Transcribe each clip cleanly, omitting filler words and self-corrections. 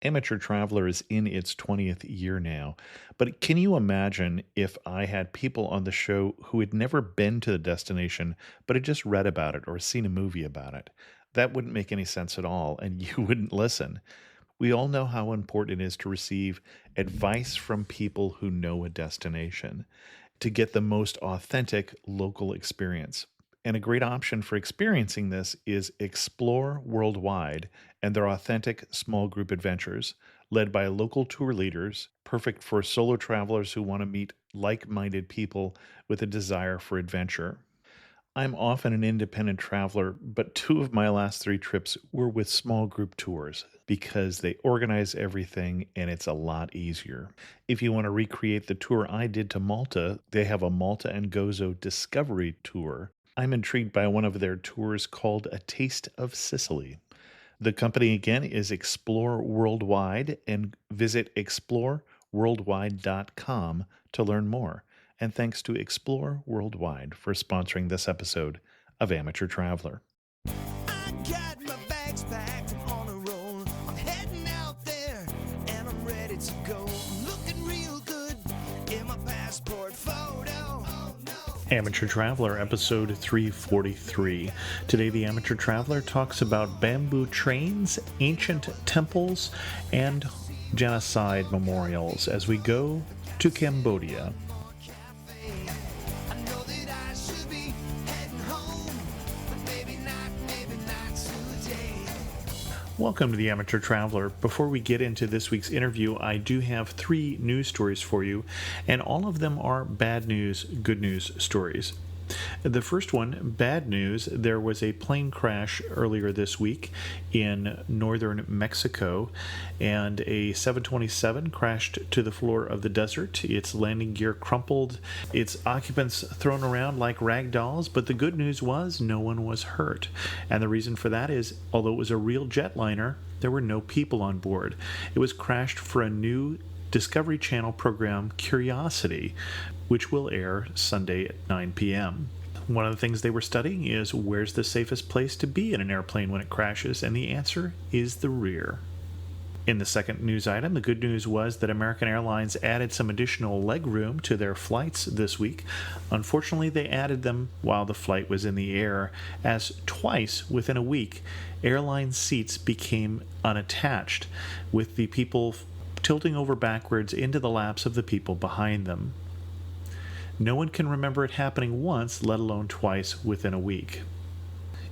Amateur Traveler is in its 20th year now, but can you imagine if I had people on the show who had never been to the destination but had just read about it or seen a movie about it? That wouldn't make any sense at all, and you wouldn't listen. We all know how important it is to receive advice from people who know a destination to get the most authentic local experience. And a great option for experiencing this is Explore Worldwide and their authentic small group adventures, led by local tour leaders, perfect for solo travelers who want to meet like minded people with a desire for adventure. I'm often an independent traveler, but two of my last three trips were with small group tours because they organize everything and it's a lot easier. If you want to recreate the tour I did to Malta, they have a Malta and Gozo Discovery Tour. I'm intrigued by one of their tours called A Taste of Sicily. The company again is Explore Worldwide, and visit exploreworldwide.com to learn more. And thanks to Explore Worldwide for sponsoring this episode of Amateur Traveler. I got my bags packed, I'm on a roll. I'm heading out there and I'm ready to go. I'm looking real good in my passport photo. Oh, no. Amateur Traveler, episode 343. Today, the Amateur Traveler talks about bamboo trains, ancient temples, and genocide memorials as we go to Cambodia. I know that I should be heading home, but maybe not today. Welcome to the Amateur Traveler. Before we get into this week's interview, I do have three news stories for you, and all of them are bad news, good news stories. The first one, bad news, there was a plane crash earlier this week in northern Mexico, and a 727 crashed to the floor of the desert. Its landing gear crumpled, its occupants thrown around like rag dolls, but the good news was no one was hurt. And the reason for that is, although it was a real jetliner, there were no people on board. It was crashed for a new Discovery Channel program, Curiosity, which will air Sunday at 9 p.m. One of the things they were studying is where's the safest place to be in an airplane when it crashes, and the answer is the rear. In the second news item, the good news was that American Airlines added some additional legroom to their flights this week. Unfortunately, they added them while the flight was in the air, as twice within a week, airline seats became unattached, with the people tilting over backwards into the laps of the people behind them. No one can remember it happening once, let alone twice within a week.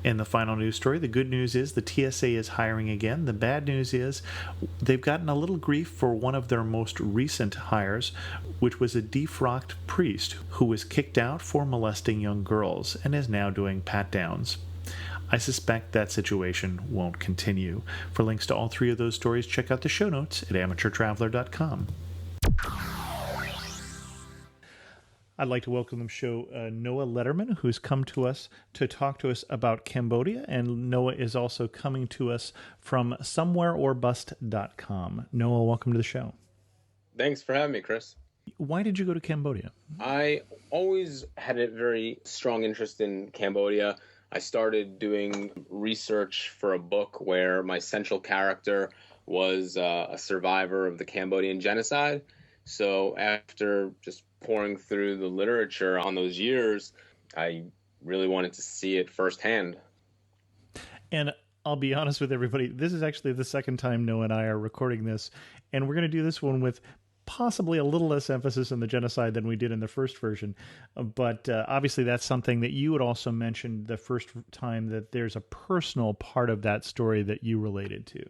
In the final news story, the good news is the TSA is hiring again. The bad news is they've gotten a little grief for one of their most recent hires, which was a defrocked priest who was kicked out for molesting young girls and is now doing pat-downs. I suspect that situation won't continue. For links to all three of those stories, check out the show notes at amateurtraveler.com. I'd like to welcome to the show Noah Lederman, who's come to us to talk to us about Cambodia, and Noah is also coming to us from somewhereorbust.com. Noah, welcome to the show. Thanks for having me, Chris. Why did you go to Cambodia? I always had a very strong interest in Cambodia. I started doing research for a book where my central character was a survivor of the Cambodian genocide. So after just pouring through the literature on those years, I really wanted to see it firsthand. And I'll be honest with everybody, this is actually the second time Noah and I are recording this, and we're going to do this one with possibly a little less emphasis on the genocide than we did in the first version. But obviously that's something that you had also mentioned the first time, that there's a personal part of that story that you related to.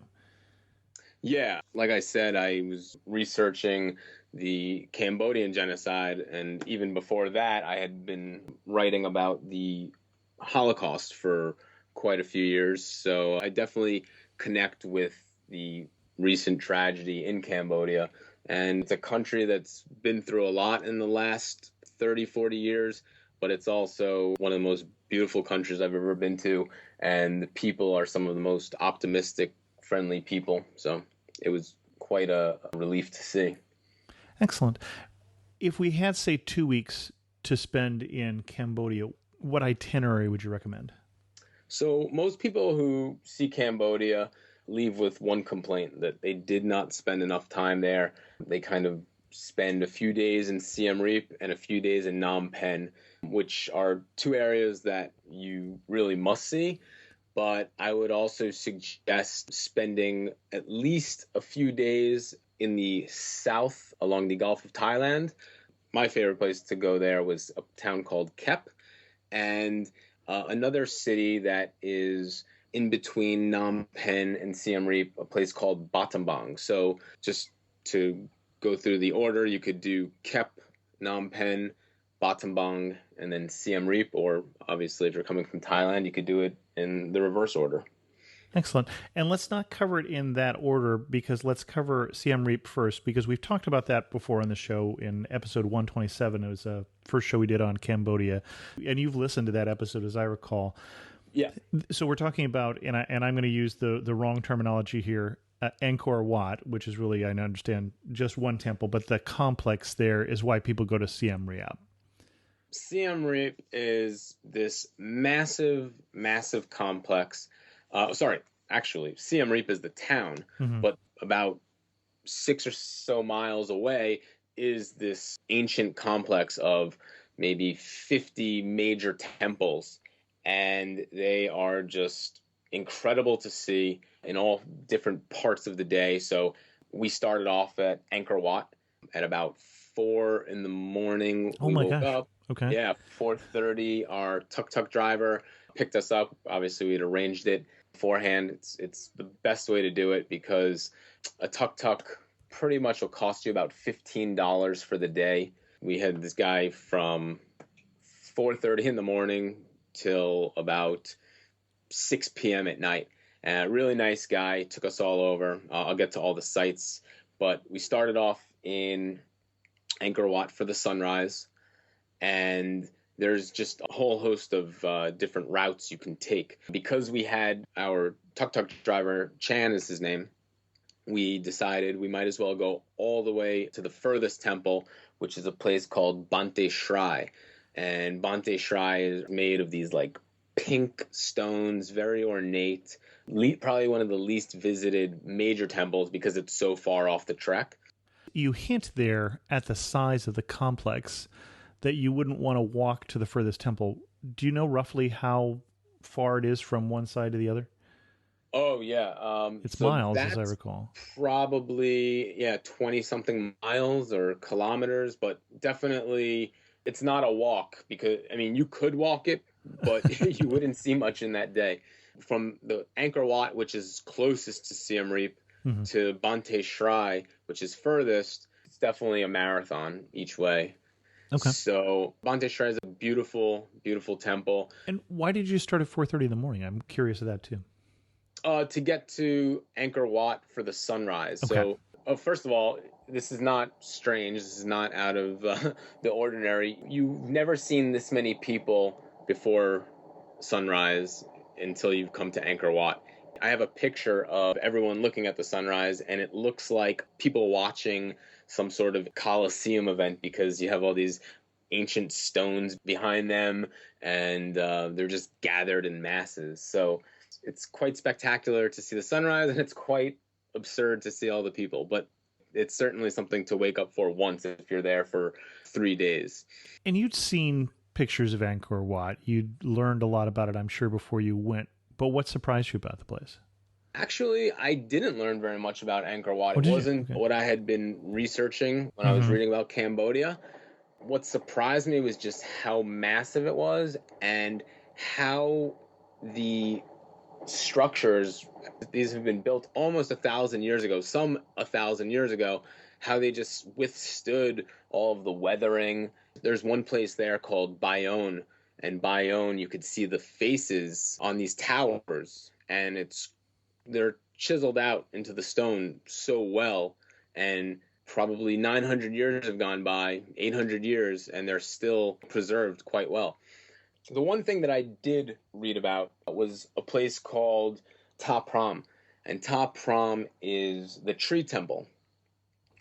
Yeah, like I said, I was researching the Cambodian genocide, and even before that, I had been writing about the Holocaust for quite a few years. So I definitely connect with the recent tragedy in Cambodia. And it's a country that's been through a lot in the last 30, 40 years, but it's also one of the most beautiful countries I've ever been to. And the people are some of the most optimistic, friendly people. So it was quite a relief to see. Excellent. If we had, say, 2 weeks to spend in Cambodia, what itinerary would you recommend? So most people who see Cambodia leave with one complaint, that they did not spend enough time there. They kind of spend a few days in Siem Reap and a few days in Phnom Penh, which are two areas that you really must see. But I would also suggest spending at least a few days in the south along the Gulf of Thailand. My favorite place to go there was a town called Kep, and another city that is in between Phnom Penh and Siem Reap, a place called Battambang. So just to go through the order, you could do Kep, Phnom Penh, Battambang, and then Siem Reap, or obviously if you're coming from Thailand, you could do it in the reverse order. Excellent. And let's not cover it in that order, because let's cover Siem Reap first, because we've talked about that before on the show in episode 127. It was the first show we did on Cambodia. And you've listened to that episode, as I recall. Yeah. So we're talking about, and I'm going to use the wrong terminology here, Anchor Wat, which is really, I understand, just one temple, but the complex there is why people go to Siem Reap. Siem Reap is this massive, massive complex. Actually, Siem Reap is the town, but about 6 or so miles away is this ancient complex of maybe 50 major temples, and they are just incredible to see in all different parts of the day. So we started off at Anchor Wat at about 4 in the morning. Oh my gosh. Okay. Yeah, 4:30. Our tuk-tuk driver picked us up. Obviously, we had arranged it beforehand. It's the best way to do it, because a tuk-tuk pretty much will cost you about $15 for the day. We had this guy from 4:30 in the morning till about 6 p.m. at night. And a really nice guy, took us all over. I'll get to all the sites, but we started off in Angkor Wat for the sunrise, and there's just a whole host of different routes you can take. Because we had our tuk-tuk driver, Chan is his name, we decided we might as well go all the way to the furthest temple, which is a place called Bante Shrai. And Bante Shrai is made of these like pink stones, very ornate, probably one of the least visited major temples because it's so far off the trek. You hint there at the size of the complex that you wouldn't want to walk to the furthest temple. Do you know roughly how far it is from one side to the other? Oh, yeah. It's miles, as I recall. Probably, 20-something miles or kilometers, but definitely it's not a walk, because, I mean, you could walk it, but you wouldn't see much in that day. From the Angkor Wat, which is closest to Siem Reap, to Bante Shrai, which is furthest, it's definitely a marathon each way. Okay. So Bante Shrai is a beautiful, beautiful temple. And why did you start at 4:30 in the morning? I'm curious of that too. To get to Angkor Wat for the sunrise. Okay. So, first of all, this is not strange. This is not out of the ordinary. You've never seen this many people before sunrise until you've come to Angkor Wat. I have a picture of everyone looking at the sunrise, and it looks like people watching some sort of Colosseum event, because you have all these ancient stones behind them, and they're just gathered in masses. So it's quite spectacular to see the sunrise, and it's quite absurd to see all the people. But it's certainly something to wake up for once if you're there for 3 days. And you'd seen pictures of Angkor Wat. You'd learned a lot about it, I'm sure, before you went. But what surprised you about the place? Actually, I didn't learn very much about Angkor Wat. Oh, it wasn't okay. what I had been researching when I was reading about Cambodia. What surprised me was just how massive it was, and how the structures, these have been built almost 1,000 years ago, some 1,000 years ago, how they just withstood all of the weathering. There's one place there called Bayonne, and Bayonne, you could see the faces on these towers, and they're chiseled out into the stone so well, and probably 900 years have gone by, 800 years, and they're still preserved quite well. The one thing that I did read about was a place called Ta Prohm, and Ta Prohm is the tree temple,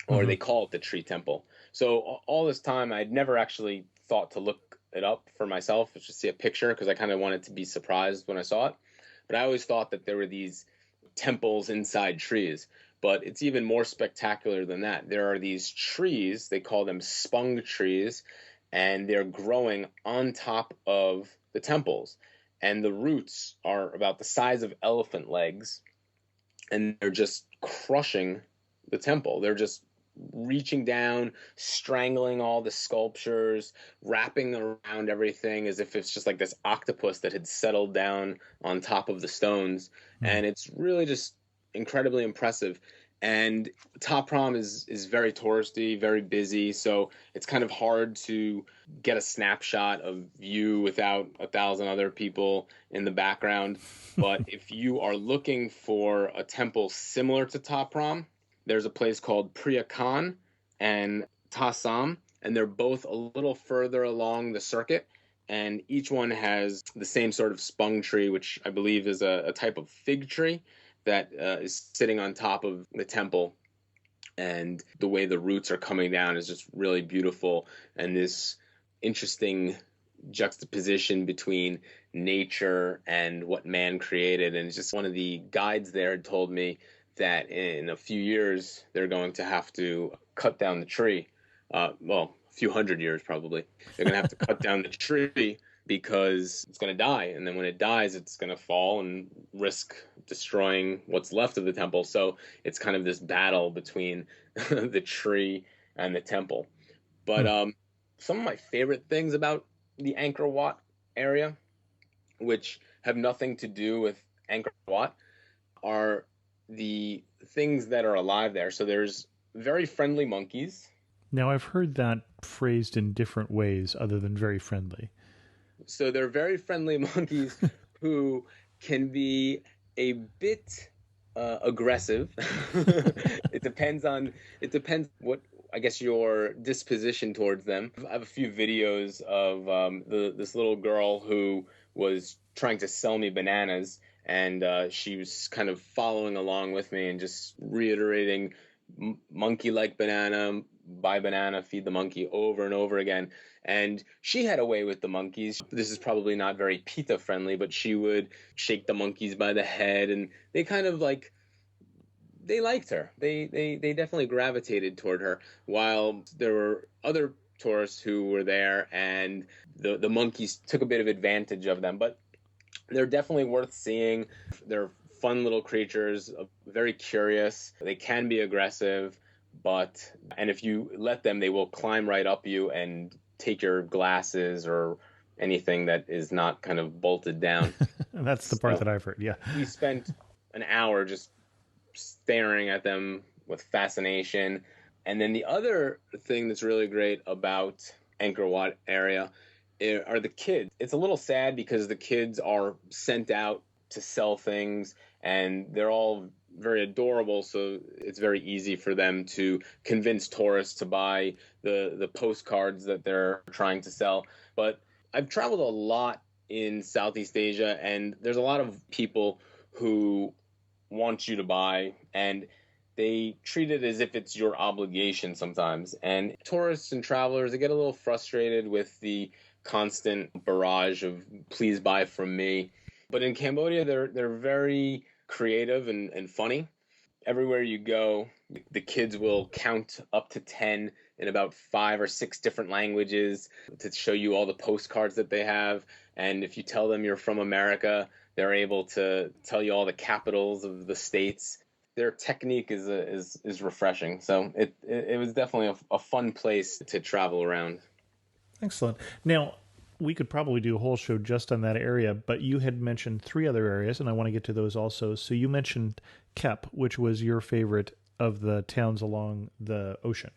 or they call it the tree temple. So all this time, I'd never actually thought to look it up for myself, just see a picture, because I kind of wanted to be surprised when I saw it. But I always thought that there were these temples inside trees. But it's even more spectacular than that. There are these trees, they call them spung trees, and they're growing on top of the temples. And the roots are about the size of elephant legs, and they're just crushing the temple. They're just reaching down, strangling all the sculptures, wrapping around everything as if it's just like this octopus that had settled down on top of the stones. And it's really just incredibly impressive. And Top Prom is very touristy, very busy, so it's kind of hard to get a snapshot of you without 1,000 other people in the background. But if you are looking for a temple similar to Top Prom, there's a place called Priya Khan and Ta Sam, and they're both a little further along the circuit. And each one has the same sort of spung tree, which I believe is a type of fig tree that is sitting on top of the temple. And the way the roots are coming down is just really beautiful. And this interesting juxtaposition between nature and what man created. And it's just one of the guides there had told me that in a few years, they're going to have to cut down the tree. Well, a few hundred years probably. They're going to have to cut down the tree because it's going to die. And then when it dies, it's going to fall and risk destroying what's left of the temple. So it's kind of this battle between the tree and the temple. But some of my favorite things about the Angkor Wat area, which have nothing to do with Angkor Wat, are the things that are alive there. So there's very friendly monkeys. Now, I've heard that phrased in different ways other than very friendly. So they're very friendly monkeys who can be a bit aggressive. It depends what, I guess, your disposition towards them. I have a few videos of this little girl who was trying to sell me bananas, and she was kind of following along with me and just reiterating monkey like banana, buy banana, feed the monkey over and over again. And she had a way with the monkeys. This is probably not very PETA friendly, but she would shake the monkeys by the head, and they kind of like, they liked her. They definitely gravitated toward her, while there were other tourists who were there and the monkeys took a bit of advantage of them. But they're definitely worth seeing. They're fun little creatures, very curious. They can be aggressive, and if you let them, they will climb right up you and take your glasses or anything that is not kind of bolted down. That's the part that I've heard, yeah. We spent an hour just staring at them with fascination. And then the other thing that's really great about Angkor Wat area are the kids. It's a little sad because the kids are sent out to sell things, and they're all very adorable, so it's very easy for them to convince tourists to buy the postcards that they're trying to sell. But I've traveled a lot in Southeast Asia, and there's a lot of people who want you to buy, and they treat it as if it's your obligation sometimes. And tourists and travelers, they get a little frustrated with the constant barrage of please buy from me. But in Cambodia, they're very creative and funny. Everywhere you go, the kids will count up to 10 in about 5 or 6 different languages to show you all the postcards that they have. And if you tell them you're from America, they're able to tell you all the capitals of the states. Their technique is refreshing. So it was definitely a fun place to travel around. Excellent. Now, we could probably do a whole show just on that area, but you had mentioned 3 other areas, and I want to get to those also. So you mentioned Kep, which was your favorite of the towns along the ocean.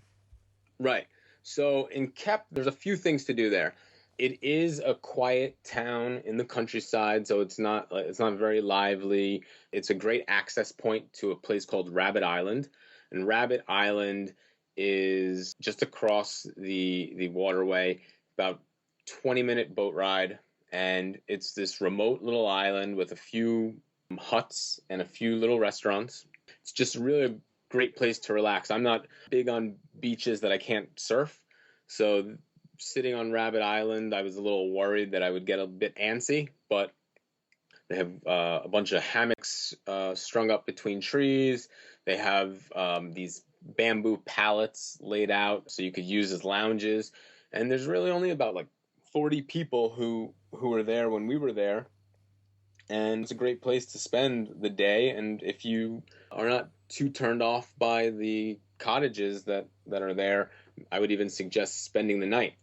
Right. So in Kep, there's a few things to do there. It is a quiet town in the countryside, so it's not very lively. It's a great access point to a place called Rabbit Island, and Rabbit Island is just across the waterway, about 20-minute boat ride, and it's this remote little island with a few huts and a few little restaurants. It's just really a great place to relax. I'm not big on beaches that I can't surf, so sitting on Rabbit Island, I was a little worried that I would get a bit antsy, but They have a bunch of hammocks strung up between trees. They have these bamboo pallets laid out so you could use as lounges. And there's really only about like 40 people who were there when we were there. And it's a great place to spend the day. And if you are not too turned off by the cottages that are there, I would even suggest spending the night.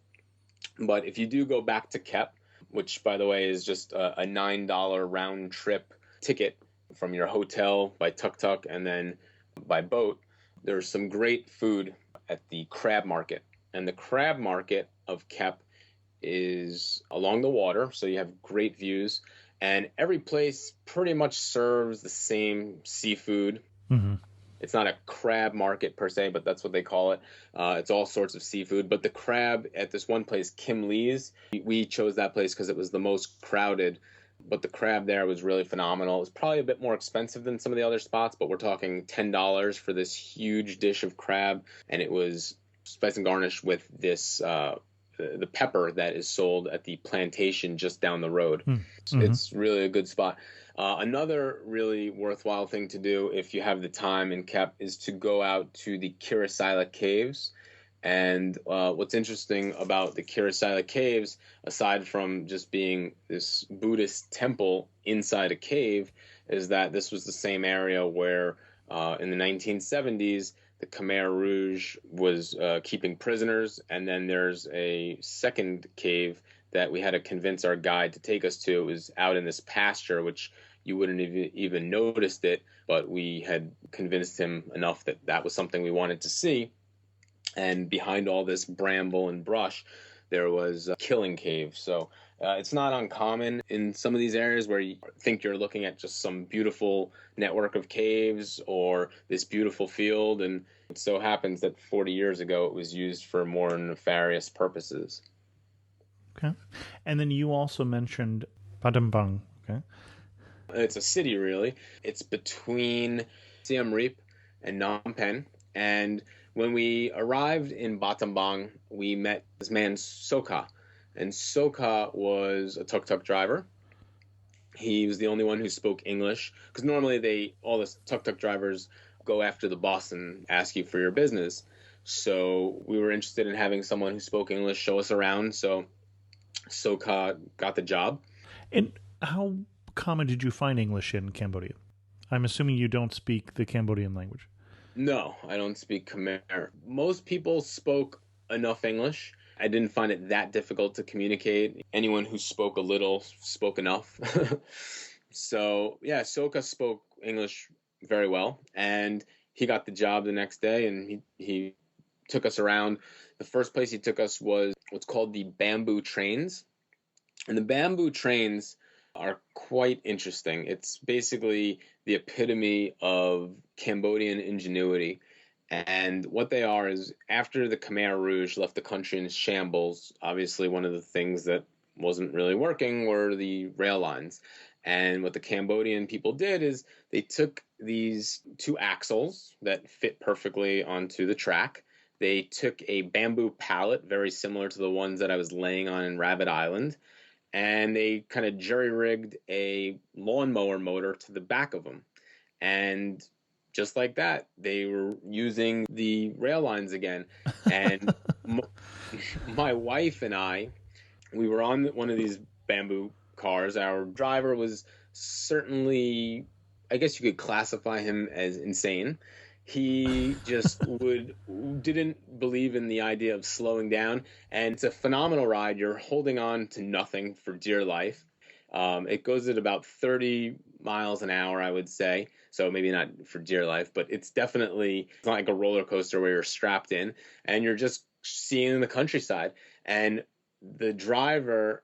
But if you do go back to Kep, which, by the way, is just a $9 round trip ticket from your hotel by tuk-tuk and then by boat, there's some great food at the crab market. And the crab market of Kep is along the water, so you have great views. And every place pretty much serves the same seafood. Mm-hmm. It's not a crab market per se, but that's what they call it. It's all sorts of seafood. But the crab at this one place, Kim Lee's, we chose that place because it was the most crowded. But the crab there was really phenomenal. It was probably a bit more expensive than some of the other spots, but we're talking $10 for this huge dish of crab. And it was spiced and garnished with this the pepper that is sold at the plantation just down the road. Mm-hmm. It's really a good spot. Another really worthwhile thing to do if you have the time in Kep is to go out to the Kirisila Caves. And what's interesting about the Kirisila Caves, aside from just being this Buddhist temple inside a cave, is that this was the same area where in the 1970s, the Khmer Rouge was keeping prisoners. And then there's a second cave that we had to convince our guide to take us to. It was out in this pasture, which you wouldn't even noticed it, but we had convinced him enough that that was something we wanted to see. And behind all this bramble and brush, there was a killing cave. So it's not uncommon in some of these areas where you think you're looking at just some beautiful network of caves or this beautiful field. And it so happens that 40 years ago, it was used for more nefarious purposes. Okay. And then you also mentioned Battambang. Okay. It's a city, really. It's between Siem Reap and Phnom Penh. And when we arrived in Battambang, we met this man, Soka. And Soka was a tuk-tuk driver. He was the only one who spoke English. Because normally all the tuk-tuk drivers go after the boss and ask you for your business. So we were interested in having someone who spoke English show us around. So Soka got the job. And how common did you find English in Cambodia? I'm assuming you don't speak the Cambodian language. No, I don't speak Khmer. Most people spoke enough English. I didn't find it that difficult to communicate. Anyone who spoke a little spoke enough. So, yeah, Soka spoke English very well. And he got the job the next day, and he took us around. The first place he took us was what's called the bamboo trains. And the bamboo trains are quite interesting. It's basically the epitome of Cambodian ingenuity. And what they are is, after the Khmer Rouge left the country in shambles, obviously one of the things that wasn't really working were the rail lines. And what the Cambodian people did is they took these two axles that fit perfectly onto the track. They took a bamboo pallet, very similar to the ones that I was laying on in Rabbit Island, and they kind of jerry-rigged a lawnmower motor to the back of them. And just like that, they were using the rail lines again. And my wife and I, we were on one of these bamboo cars. Our driver was certainly, I guess you could classify him as insane. He just didn't believe in the idea of slowing down. And it's a phenomenal ride. You're holding on to nothing for dear life. It goes at about 30 miles an hour, I would say. So maybe not for dear life, but it's not like a roller coaster where you're strapped in and you're just seeing the countryside. And the driver,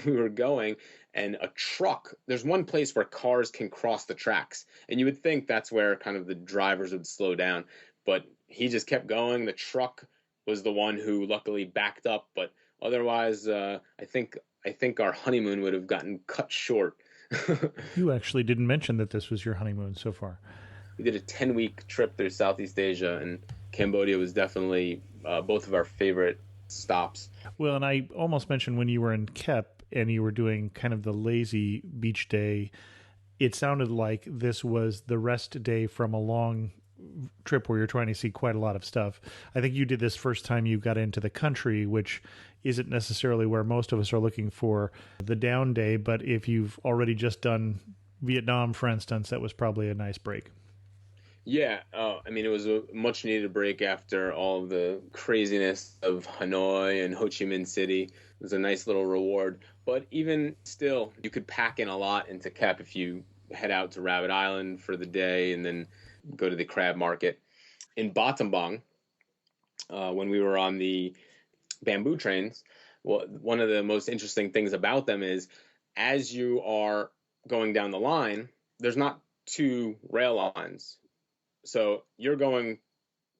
we were going, and a truck, there's one place where cars can cross the tracks. And you would think that's where kind of the drivers would slow down. But he just kept going. The truck was the one who luckily backed up. But otherwise, I think our honeymoon would have gotten cut short. You actually didn't mention that this was your honeymoon so far. We did a 10-week trip through Southeast Asia, and Cambodia was definitely both of our favorite stops. Well, and I almost mentioned when you were in Kep, and you were doing kind of the lazy beach day, it sounded like this was the rest day from a long trip where you're trying to see quite a lot of stuff. I think you did this first time you got into the country, which isn't necessarily where most of us are looking for the down day, but if you've already just done Vietnam, for instance, that was probably a nice break. Yeah, I mean, it was a much needed break after all of the craziness of Hanoi and Ho Chi Minh City. It was a nice little reward. But even still, you could pack in a lot into Kep if you head out to Rabbit Island for the day and then go to the crab market. In Battambang, when we were on the bamboo trains, well, one of the most interesting things about them is as you are going down the line, there's not two rail lines. So you're going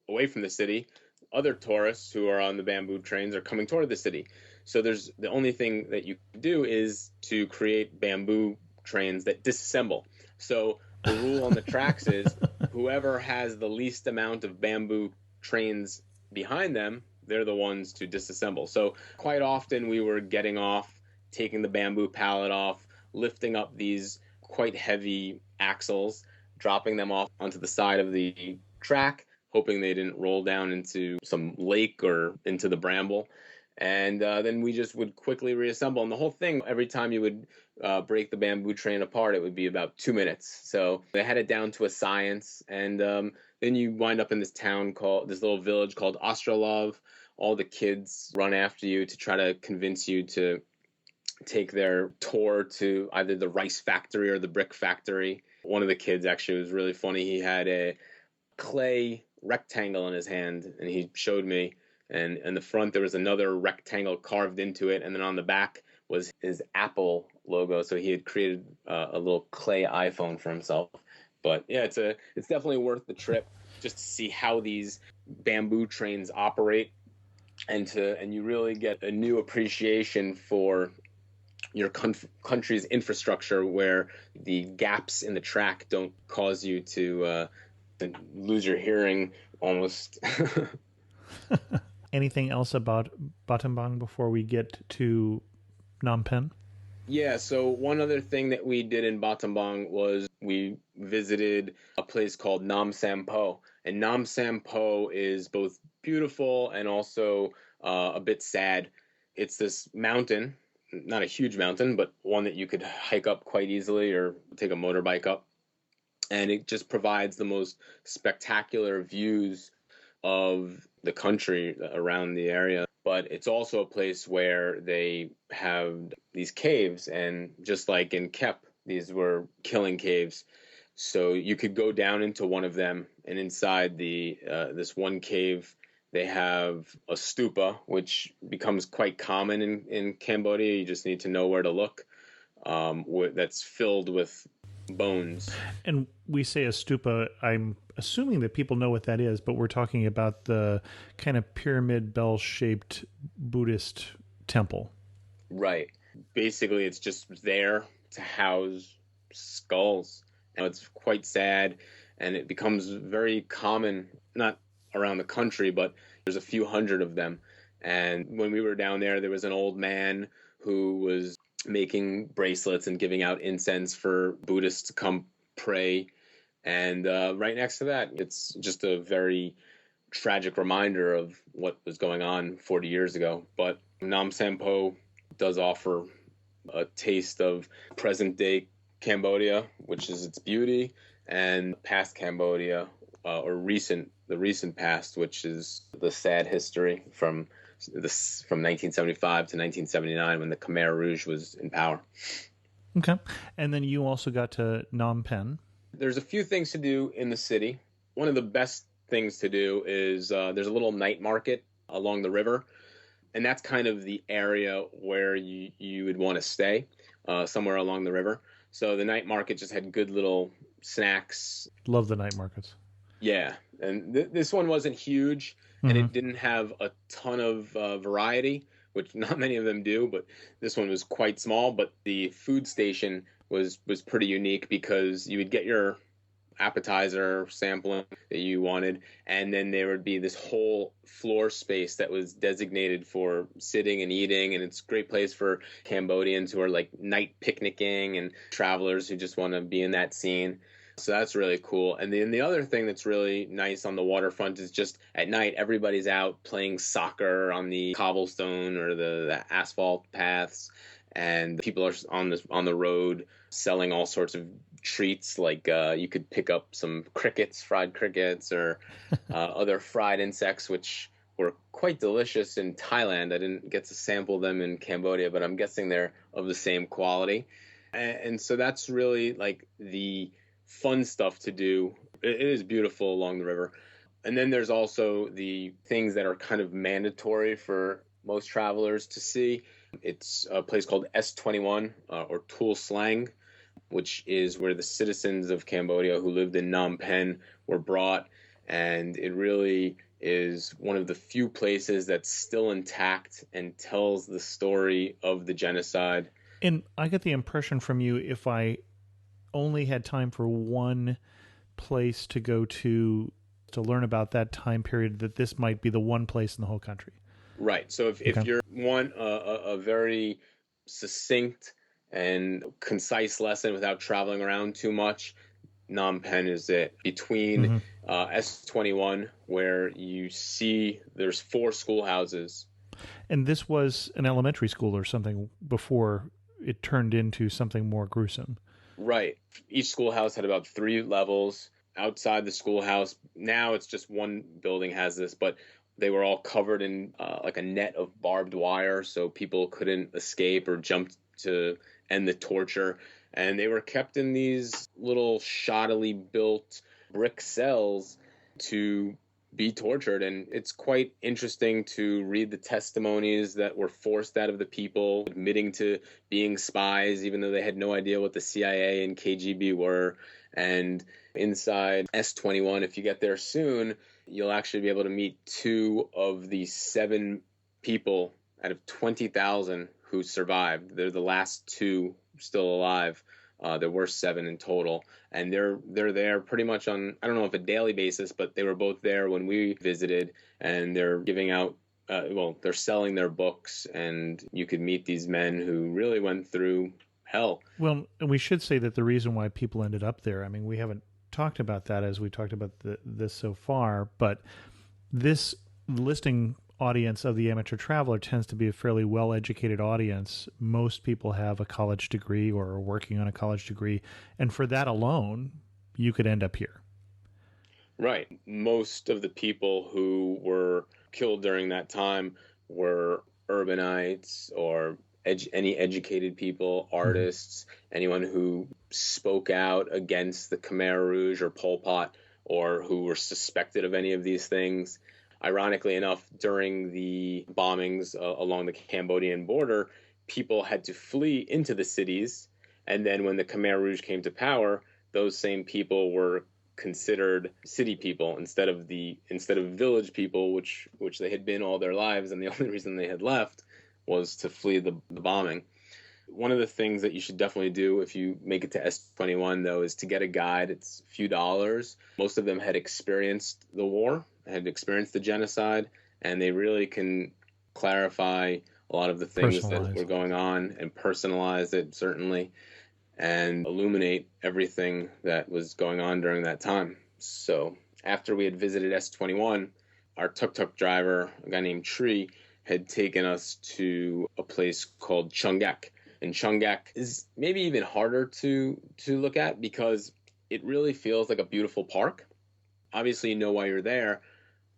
away from the city. Other tourists who are on the bamboo trains are coming toward the city. So there's the only thing that you can do is to create bamboo trains that disassemble. So the rule on the tracks is whoever has the least amount of bamboo trains behind them, they're the ones to disassemble. So quite often we were getting off, taking the bamboo pallet off, lifting up these quite heavy axles, dropping them off onto the side of the track, hoping they didn't roll down into some lake or into the bramble. And then we just would quickly reassemble. And the whole thing, every time you would break the bamboo train apart, it would be about 2 minutes. So they had it down to a science. And then you wind up in this little village called Ostrolov. All the kids run after you to try to convince you to take their tour to either the rice factory or the brick factory. One of the kids actually was really funny. He had a clay rectangle in his hand, and he showed me. And in the front, there was another rectangle carved into it, and then on the back was his Apple logo. So he had created a little clay iPhone for himself. But yeah, it's definitely worth the trip just to see how these bamboo trains operate, and you really get a new appreciation for your country's infrastructure, where the gaps in the track don't cause you to lose your hearing almost. Anything else about Battambang before we get to Phnom Penh? Yeah, so one other thing that we did in Battambang was we visited a place called Nam Sam Po. And Nam Sam Po is both beautiful and also a bit sad. It's this mountain, not a huge mountain, but one that you could hike up quite easily or take a motorbike up. And it just provides the most spectacular views of the country around the area. But it's also a place where they have these caves, and just like in Kep, these were killing caves. So you could go down into one of them, and inside this one cave, they have a stupa, which becomes quite common in Cambodia. You just need to know where to look. That's filled with bones. And we say a stupa, I'm assuming that people know what that is, but we're talking about the kind of pyramid bell-shaped Buddhist temple. Right. Basically, it's just there to house skulls. And it's quite sad, and it becomes very common, not around the country, but there's a few hundred of them. And when we were down there was an old man who was making bracelets and giving out incense for Buddhists to come pray. And right next to that, it's just a very tragic reminder of what was going on 40 years ago. But Nam Sam Po does offer a taste of present-day Cambodia, which is its beauty, and past Cambodia, or the recent past, which is the sad history from 1975 to 1979 when the Khmer Rouge was in power. Okay. And then you also got to Phnom Penh. There's a few things to do in the city. One of the best things to do is there's a little night market along the river, and that's kind of the area where you would want to stay, somewhere along the river. So the night market just had good little snacks. Love the night markets. Yeah, and this one wasn't huge, and it didn't have a ton of variety, which not many of them do, but this one was quite small. But the food station was pretty unique because you would get your appetizer sampling that you wanted. And then there would be this whole floor space that was designated for sitting and eating. And it's a great place for Cambodians who are like night picnicking and travelers who just want to be in that scene. So that's really cool. And then the other thing that's really nice on the waterfront is just at night, everybody's out playing soccer on the cobblestone or the asphalt paths. And people are on the road selling all sorts of treats. Like you could pick up some crickets, fried crickets, or other fried insects, which were quite delicious in Thailand. I didn't get to sample them in Cambodia, but I'm guessing they're of the same quality. And so that's really like the fun stuff to do. It is beautiful along the river. And then there's also the things that are kind of mandatory for most travelers to see. It's a place called S21 or Tuol Sleng, which is where the citizens of Cambodia who lived in Phnom Penh were brought. And it really is one of the few places that's still intact and tells the story of the genocide. And I get the impression from you, if I only had time for one place to go to learn about that time period, that this might be the one place in the whole country. Right. So if you're want a very succinct and concise lesson without traveling around too much, Phnom Penh is it. Between S21, where you see there's 4 schoolhouses. And this was an elementary school or something before it turned into something more gruesome. Right. Each schoolhouse had about 3 levels. Outside the schoolhouse, now it's just one building has this, but they were all covered in like a net of barbed wire, so people couldn't escape or jump to end the torture. And they were kept in these little shoddily built brick cells to be tortured. And it's quite interesting to read the testimonies that were forced out of the people admitting to being spies, even though they had no idea what the CIA and KGB were. And inside S21, if you get there soon, you'll actually be able to meet 2 of the 7 people out of 20,000 who survived. They're the last 2 still alive. There were 7 in total, and they're there pretty much on, I don't know if a daily basis, but they were both there when we visited, and they're giving out, they're selling their books, and you could meet these men who really went through hell. Well, and we should say that the reason why people ended up there, I mean, we haven't talked about that as we talked about this so far, but this listing audience of the amateur traveler tends to be a fairly well-educated audience. Most people have a college degree or are working on a college degree, and for that alone, you could end up here. Right. Most of the people who were killed during that time were urbanites or any educated people, artists, anyone who spoke out against the Khmer Rouge or Pol Pot, or who were suspected of any of these things. Ironically enough, during the bombings along the Cambodian border, people had to flee into the cities. And then when the Khmer Rouge came to power, those same people were considered city people instead of village people, which they had been all their lives. And the only reason they had left was to flee the bombing. One of the things that you should definitely do if you make it to S21, though, is to get a guide. It's a few dollars. Most of them had experienced the war, had experienced the genocide, and they really can clarify a lot of the things that were going on and personalize it, certainly, and illuminate everything that was going on during that time. So after we had visited S21, our tuk-tuk driver, a guy named Tree, had taken us to a place called Chungak. And Chungak is maybe even harder to look at because it really feels like a beautiful park. Obviously, you know why you're there,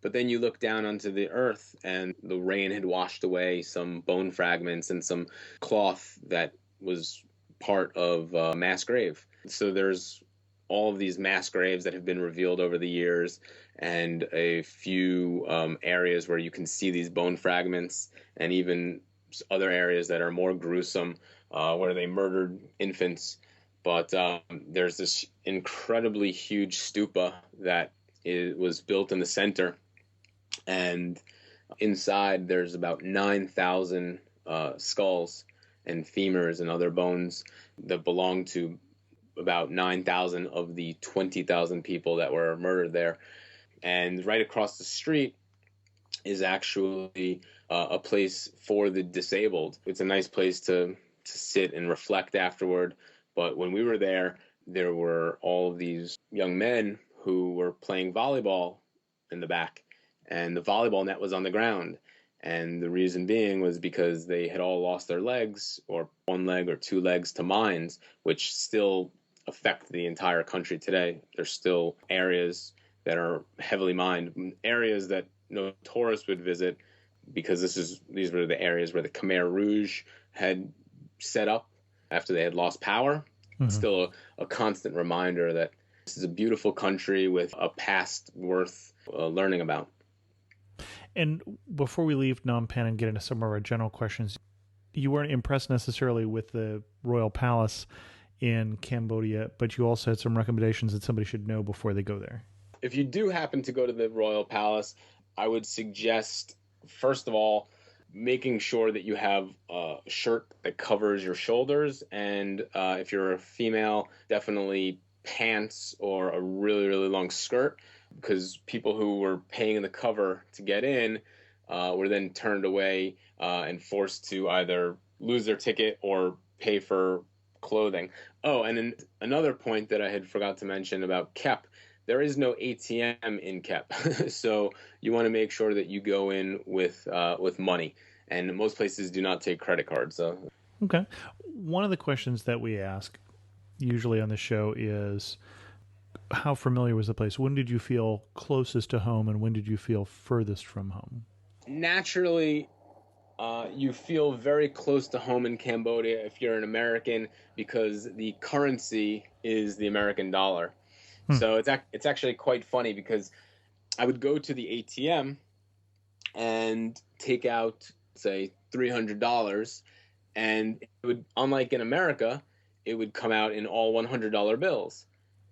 but then you look down onto the earth and the rain had washed away some bone fragments and some cloth that was part of a mass grave. So there's all of these mass graves that have been revealed over the years, and a few areas where you can see these bone fragments, and even other areas that are more gruesome where they murdered infants. But there's this incredibly huge stupa that was built in the center, and inside there's about 9,000 skulls and femurs and other bones that belong to about 9,000 of the 20,000 people that were murdered there. And right across the street is actually a place for the disabled. It's a nice place to sit and reflect afterward. But when we were there were all of these young men who were playing volleyball in the back, and the volleyball net was on the ground. And the reason being was because they had all lost their legs, or one leg or two legs, to mines, which still affect the entire country today. There's still areas that are heavily mined, areas that no tourist would visit, because these were the areas where the Khmer Rouge had set up after they had lost power. Mm-hmm. Still a constant reminder that this is a beautiful country with a past worth learning about. And before we leave Phnom Penh and get into some of our general questions, you weren't impressed necessarily with the royal palace in Cambodia, but you also had some recommendations that somebody should know before they go there. If you do happen to go to the royal palace, I would suggest, first of all, making sure that you have a shirt that covers your shoulders. And if you're a female, definitely pants or a really, really long skirt, because people who were paying the cover to get in were then turned away and forced to either lose their ticket or pay for clothing. Oh, and then another point that I had forgot to mention about KEP, there is no ATM in KEP. So you want to make sure that you go in with money. And most places do not take credit cards. So. Okay. One of the questions that we ask usually on the show is, how familiar was the place? When did you feel closest to home, and when did you feel furthest from home? Naturally, you feel very close to home in Cambodia if you're an American, because the currency is the American dollar. So it's actually quite funny, because I would go to the ATM and take out, say, $300, and it would, unlike in America, it would come out in all $100 bills.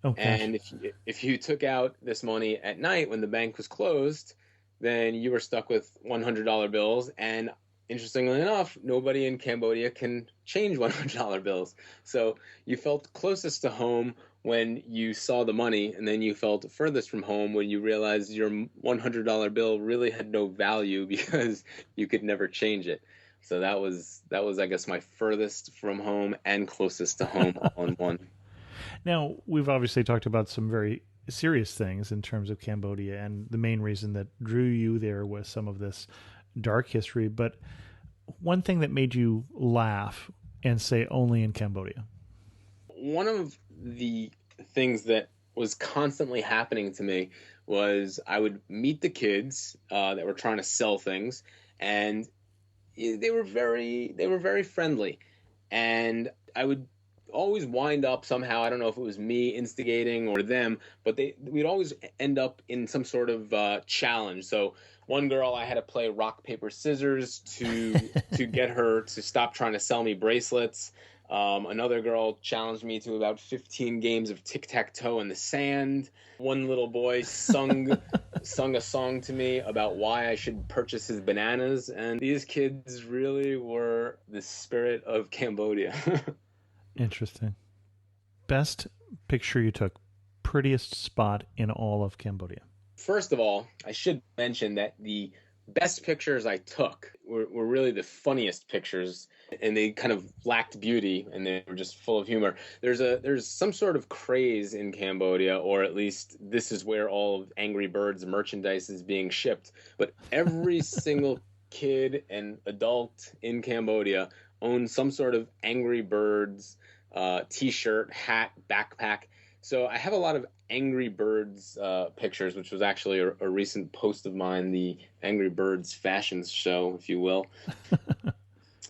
Okay. And if you took out this money at night when the bank was closed, then you were stuck with $100 bills. And interestingly enough, nobody in Cambodia can change $100 bills. So you felt closest to home when you saw the money, and then you felt furthest from home when you realized your $100 bill really had no value because you could never change it. So that was, I guess, my furthest from home and closest to home all in one. Now, we've obviously talked about some very serious things in terms of Cambodia, and the main reason that drew you there was some of this dark history. But one thing that made you laugh and say only in Cambodia? One of the things that was constantly happening to me was I would meet the kids that were trying to sell things, and they were very friendly, and I would always wind up somehow, I don't know if it was me instigating or them, but we'd always end up in some sort of challenge. So one girl, I had to play rock, paper, scissors to get her to stop trying to sell me bracelets. Another girl challenged me to about 15 games of tic-tac-toe in the sand. One little boy sung a song to me about why I should purchase his bananas. And these kids really were the spirit of Cambodia. Interesting. Best picture you took, prettiest spot in all of Cambodia? First of all, I should mention that the best pictures I took were really the funniest pictures, and they kind of lacked beauty, and they were just full of humor. There's some sort of craze in Cambodia, or at least this is where all of Angry Birds merchandise is being shipped. But every single kid and adult in Cambodia owns some sort of Angry Birds t-shirt, hat, backpack. So I have a lot of Angry Birds pictures, which was actually a recent post of mine, the Angry Birds fashion show, if you will.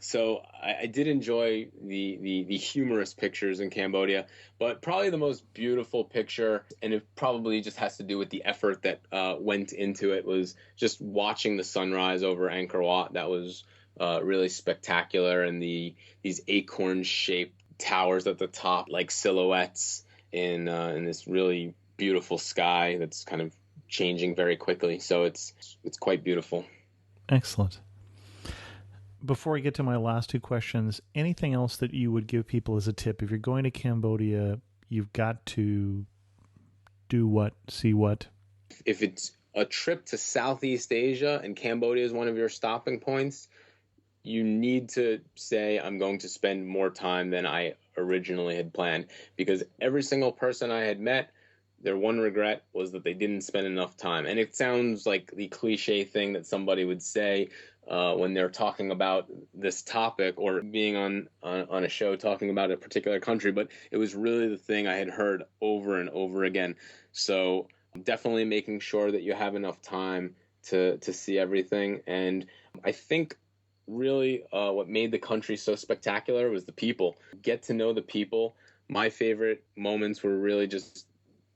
So I did enjoy the humorous pictures in Cambodia, but probably the most beautiful picture, and it probably just has to do with the effort that went into it, was just watching the sunrise over Anchor Wat. That was really spectacular, and these acorn-shaped towers at the top, like silhouettes in this really beautiful sky that's kind of changing very quickly. So it's quite beautiful. Excellent. Before I get to my last two questions, anything else that you would give people as a tip? If you're going to Cambodia, you've got to do what, see what? If it's a trip to Southeast Asia and Cambodia is one of your stopping points, you need to say, I'm going to spend more time than I originally had planned, because every single person I had met, their one regret was that they didn't spend enough time. And it sounds like the cliche thing that somebody would say when they're talking about this topic or being on a show talking about a particular country, but it was really the thing I had heard over and over again. So definitely making sure that you have enough time to see everything. And I think really what made the country so spectacular was the people. Get to know the people. My favorite moments were really just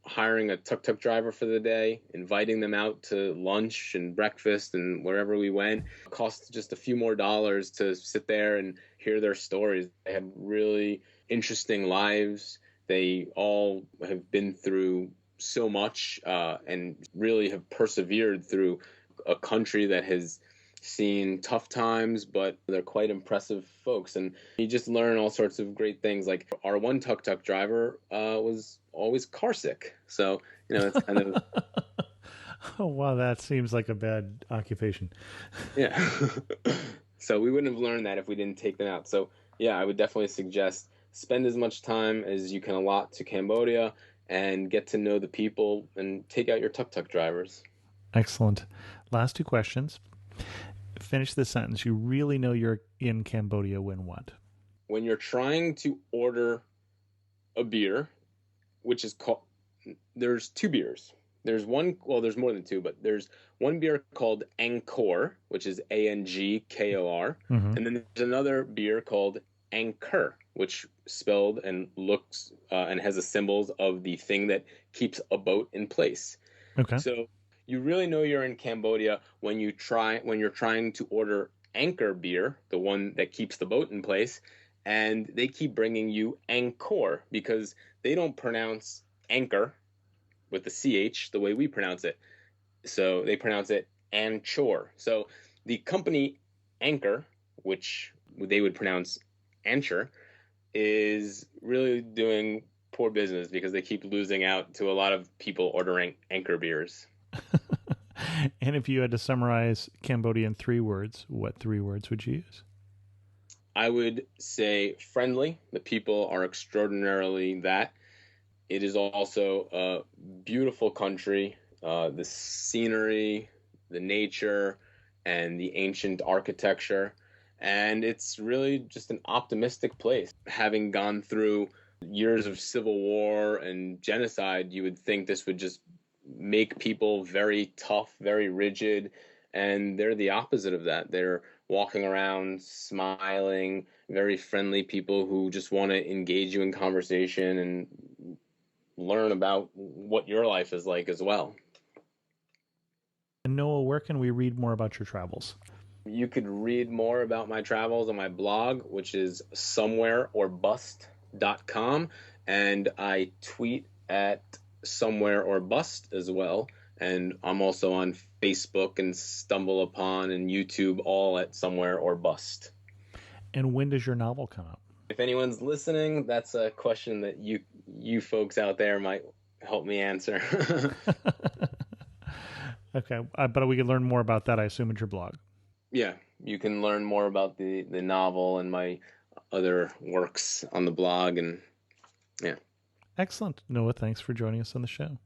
hiring a tuk-tuk driver for the day, inviting them out to lunch and breakfast and wherever we went. It cost just a few more dollars to sit there and hear their stories. They had really interesting lives. They all have been through so much and really have persevered through a country that has seen tough times, but they're quite impressive folks. And you just learn all sorts of great things. Like our one tuk-tuk driver was always car sick. So, it's kind of... Oh, wow, that seems like a bad occupation. Yeah. So we wouldn't have learned that if we didn't take them out. So, yeah, I would definitely suggest spend as much time as you can allot to Cambodia and get to know the people and take out your tuk-tuk drivers. Excellent. Last two questions. Finish the sentence. You really know you're in Cambodia when what? When you're trying to order a beer, which is called, there's two beers. There's one, well, there's more than two, but there's one beer called Angkor, which is Angkor. Mm-hmm. And then there's another beer called Anchor, which spelled and looks and has the symbols of the thing that keeps a boat in place. Okay. So you really know you're in Cambodia when you're trying to order Anchor beer, the one that keeps the boat in place, and they keep bringing you Angkor because they don't pronounce anchor with the CH the way we pronounce it. So they pronounce it Anchor. So the company Anchor, which they would pronounce Anchor, is really doing poor business because they keep losing out to a lot of people ordering Anchor beers. And if you had to summarize Cambodia in 3 words, what 3 words would you use? I would say friendly. The people are extraordinarily that. It is also a beautiful country. The scenery, the nature, and the ancient architecture. And it's really just an optimistic place. Having gone through years of civil war and genocide, you would think this would just make people very tough, very rigid, and they're the opposite of that. They're walking around smiling, very friendly people who just want to engage you in conversation and learn about what your life is like as well. And Noah, where can we read more about your travels? You could read more about my travels on my blog, which is somewhereorbust.com, and I tweet at Somewhere or Bust as well, and I'm also on Facebook and Stumble Upon and YouTube, all at Somewhere or Bust. And when does your novel come out? If anyone's listening, that's a question that you folks out there might help me answer. Okay, but we can learn more about that, I assume, at your blog. Yeah, you can learn more about the novel and my other works on the blog, and yeah. Excellent. Noah, thanks for joining us on the show.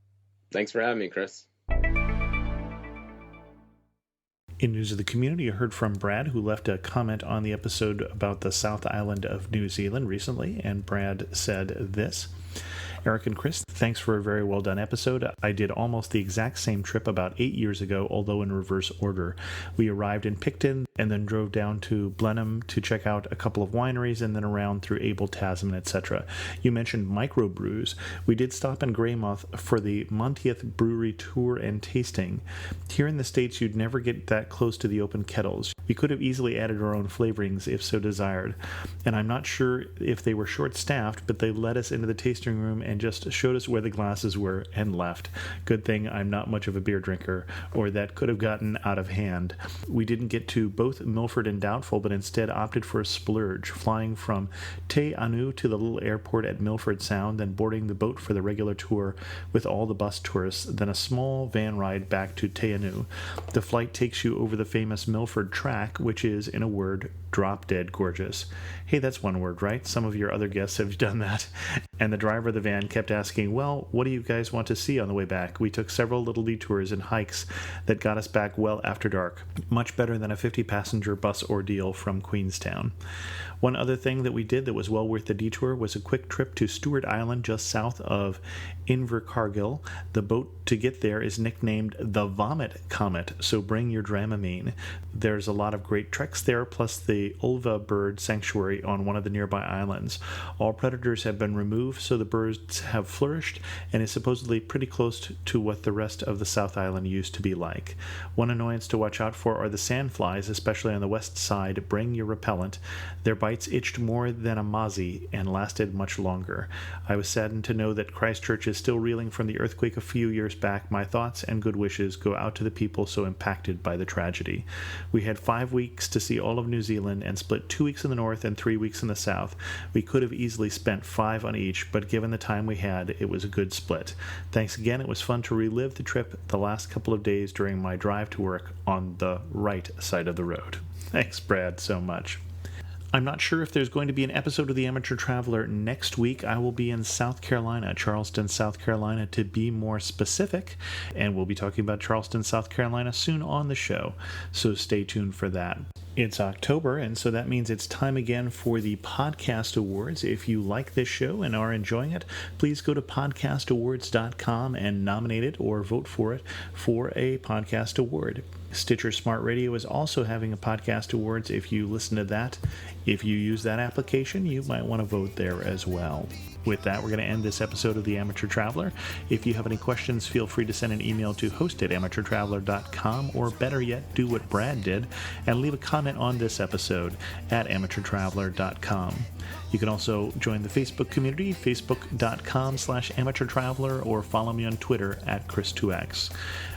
Thanks for having me, Chris. In news of the community, I heard from Brad, who left a comment on the episode about the South Island of New Zealand recently, and Brad said this: Eric and Chris, thanks for a very well done episode. I did almost the exact same trip about 8 years ago, although in reverse order. We arrived in Picton and then drove down to Blenheim to check out a couple of wineries and then around through Abel Tasman, etc. You mentioned microbrews. We did stop in Greymouth for the Monteith Brewery tour and tasting. Here in the States, you'd never get that close to the open kettles. We could have easily added our own flavorings if so desired. And I'm not sure if they were short-staffed, but they led us into the tasting room and and just showed us where the glasses were and left. Good thing I'm not much of a beer drinker, or that could have gotten out of hand. We didn't get to both Milford and Doubtful, but instead opted for a splurge, flying from Te Anu to the little airport at Milford Sound, then boarding the boat for the regular tour with all the bus tourists, then a small van ride back to Te Anu. The flight takes you over the famous Milford Track, which is, in a word, drop-dead gorgeous. Hey, that's one word, right? Some of your other guests have done that. And the driver of the van kept asking, well, what do you guys want to see on the way back? We took several little detours and hikes that got us back well after dark. Much better than a 50-passenger bus ordeal from Queenstown. One other thing that we did that was well worth the detour was a quick trip to Stewart Island just south of Invercargill. The boat to get there is nicknamed the Vomit Comet, so bring your Dramamine. There's a lot of great treks there, plus the Ulva Bird Sanctuary on one of the nearby islands. All predators have been removed, so the birds have flourished, and is supposedly pretty close to what the rest of the South Island used to be like. One annoyance to watch out for are the sandflies, especially on the west side. Bring your repellent. Their bites itched more than a mozzie and lasted much longer. I was saddened to know that Christchurch is still reeling from the earthquake a few years back. My thoughts and good wishes go out to the people so impacted by the tragedy. We had 5 weeks to see all of New Zealand and split 2 weeks in the north and 3 weeks in the south. We could have easily spent 5 on each, but given the time we had, it was a good split. Thanks again. It was fun to relive the trip the last couple of days during my drive to work on the right side of the road. Thanks, Brad, so much. I'm not sure if there's going to be an episode of The Amateur Traveler next week. I will be in South Carolina, Charleston, South Carolina, to be more specific, and we'll be talking about Charleston, South Carolina soon on the show, so stay tuned for that. It's October, and so that means it's time again for the Podcast Awards. If you like this show and are enjoying it, please go to podcastawards.com and nominate it or vote for it for a podcast award. Stitcher Smart Radio is also having a podcast awards. If you listen to that, if you use that application, you might want to vote there as well. With that, we're going to end this episode of The Amateur Traveler. If you have any questions, feel free to send an email to host@amateurtraveler.com, or better yet, do what Brad did and leave a comment on this episode at amateurtraveler.com. You can also join the Facebook community, facebook.com/amateurtraveler, or follow me on Twitter @Chris2X.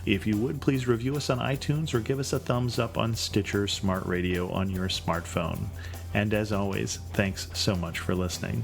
If you would, please review us on iTunes or give us a thumbs up on Stitcher Smart Radio on your smartphone. And as always, thanks so much for listening.